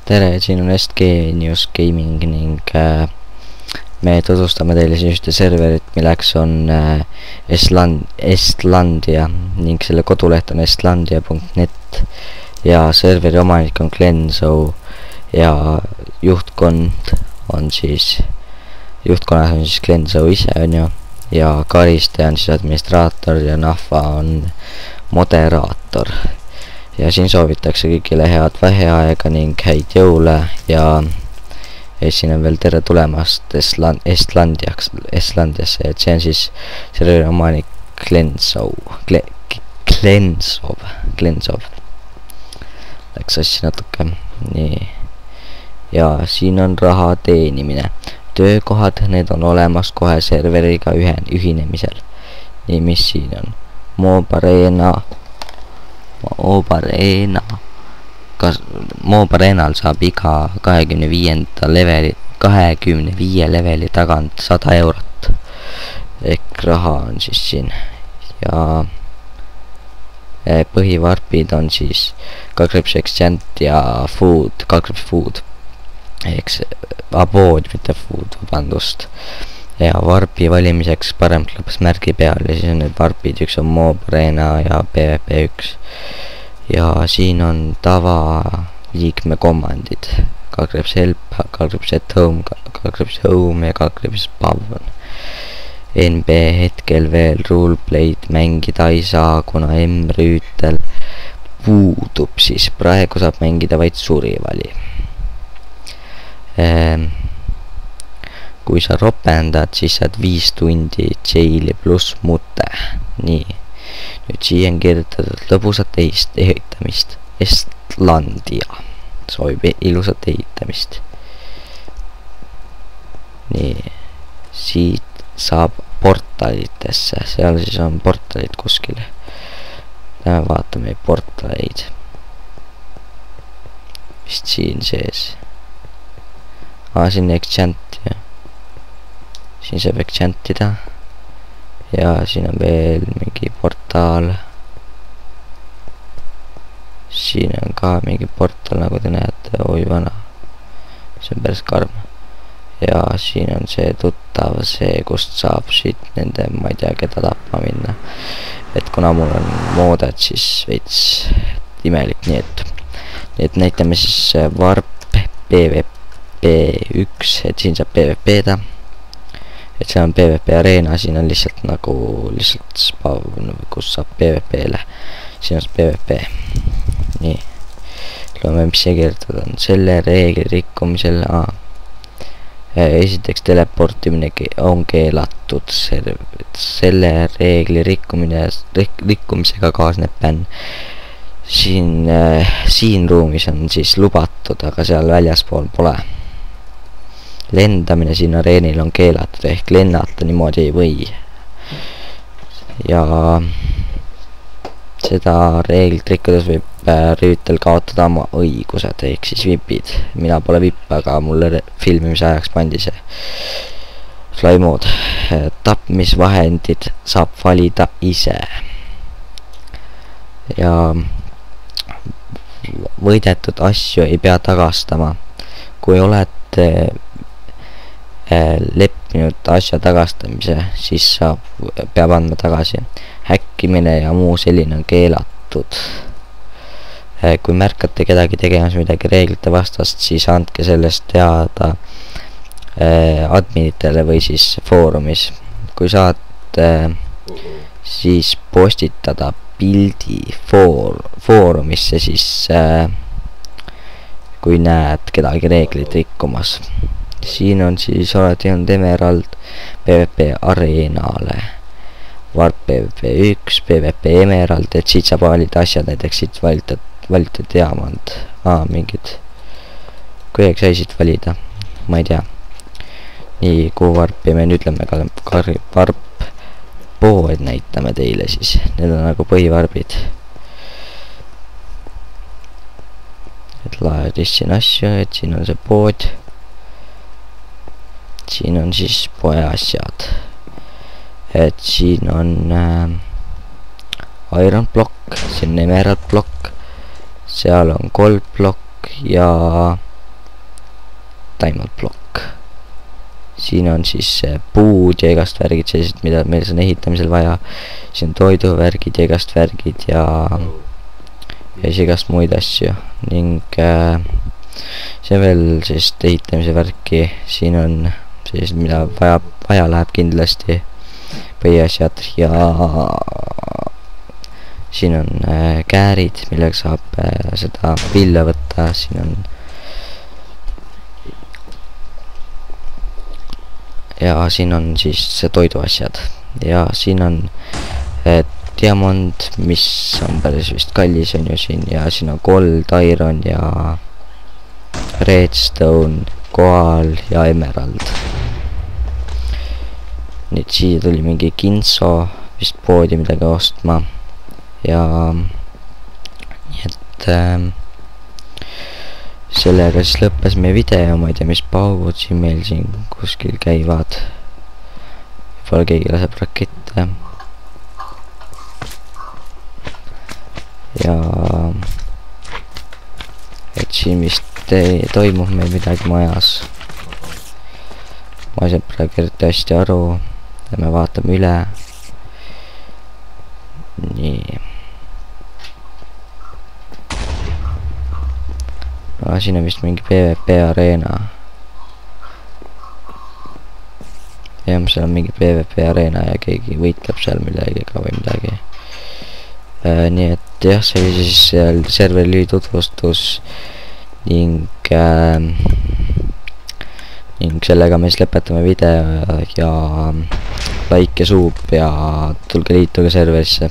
tere, siin on SGenius Gaming ning me tutvustame teile siis ühte serverit, milleks on Estlandia ning selle koduleht on estlandia.net ja serveri omanik on Glenzo ja juhtkonnas on siis Glenzo ise, on ju, ja karistaja on siis administraator ja Nahva on moderaator. Ja siin soovitakse kõigile head vaheaega ning häid jõule ja siin on veel tere tulemast Estlandiasse, et see on siis serveri omanik Glenzov. Läks asja natuke. Nii. Ja siin on raha teenimine. Töökohad, need on olemas kohe serveriga ühinemisel. Nii, mis siin on? Moobareenal saab iga 25 leveli tagant 100 eurot. Ehk raha on siis siin. Ja põhivarpid on siis Exchange ja food, food. Eks abood, mitte food, vabandust. Ja varpi valimiseks parem klõps märgi peal ja siis on need varpid, üks on Moobareena ja PvP1. Ja siin on tava liikme komandid. Help, at home, home ja Pavlon. NB hetkel veel roleplay'd mängida ei saa, kuna M-rüütel puudub, siis praegu saab mängida vaid surivali. Kui sa ropendad, siis saad 5 tundi jaili pluss mute. Nii. Nüüd siia on kirjutatud lõbusat ehitamist. Estlandia soovib ilusat ehitamist. Nii. Siit saab portalitesse. Seal siis on portalid kuskil. Lähme vaatame portaleid. Vist siin sees. Siin Exchange ja siin saab Exchange'ida ja siin on veel mingi portaal. Siin on ka mingi portaal, nagu te näete. Oi vana, see on päris karm. Ja siin on see tuttav, see kust saab siit nende, ma ei tea, keda tapma minna. Et kuna mul on mooded, siis veits imelik, nii et näitame siis varp PvP1, et siin saab PvP-da. Et see on PvP areena, siin on lihtsalt nagu spawn, kus saab PvP-le. Siin on PvP. Nii. Loeme, mis see kirjutatud on. Selle reegli rikkumisel esiteks teleportimine on keelatud. Selle reegli rikkumisega kaasneb bänn. Siin ruumis on siis lubatud, aga seal väljaspool pole. Lendamine siin areenil on keelatud, ehk lennata niimoodi ei või. Ja seda reeglit rikkudes võib rüütel kaotada oma õigused, ehk siis vipid. Mina pole vipp, aga mulle filmimise ajaks pandi see fly mode. Tapmisvahendid saab valida ise. Ja võidetud asju ei pea tagastama. Kui olete leppinud asja tagastamise, siis peab andma tagasi. Häkkimine ja muu selline on keelatud. Kui märkate kedagi tegemas midagi reeglite vastast, siis andke sellest teada adminitele või siis foorumis. Kui saate siis postitada pildi foorumisse, siis kui näed kedagi reeglid rikkumas. Siin on siis olete jõudnud Emerald PvP areenale. Varp PvP1, PvP Emerald, et siit saab valida asjad, näiteks siit valite diamant. Mingid. Kuidagi sai siit valida. Ma ei tea. Nii, kuhu varpi me nüüd lähme varp pood näitame teile siis. Need on nagu põhivarbid. Et laedis siin asju, et siin on see pood. Siin on siis poe asjad. Et siin on iron block, siin on emerald block, seal on gold block ja diamond block. Siin on siis puud ja igast värgid sellised, mida meil on ehitamisel vaja. Siin on toiduvärgid ja igast värgid ja siis igast muid asju ning see veel siis ehitamise värki. Siin on sellised, mida vaja läheb kindlasti, põhiasjad ja siin on käärid, millega saab seda vilja võtta. Siin on ja siin on siis toiduasjad ja siin on diamond, mis on päris vist kallis on ju siin, ja siin on gold, iron ja redstone, koal ja emerald. Nüüd siia tuli mingi Kinso vist poodi midagi ostma ja nii et sellega siis lõppes meie video. Ma ei tea, mis paugud siin meil siin kuskil käivad, võib-olla keegi laseb rakette ja et siin vist toimub meil midagi majas. Ma ei saa praegu eriti hästi aru ja me vaatame üle. Nii. No, siin on vist mingi PvP areena. jah, seal on mingi PvP areena ja keegi võitleb seal millegiga või midagi. Nii et jah, see oli siis serveri tutvustus ning sellega me siis lõpetame video ja like ja sub ja tulge liituge serverisse.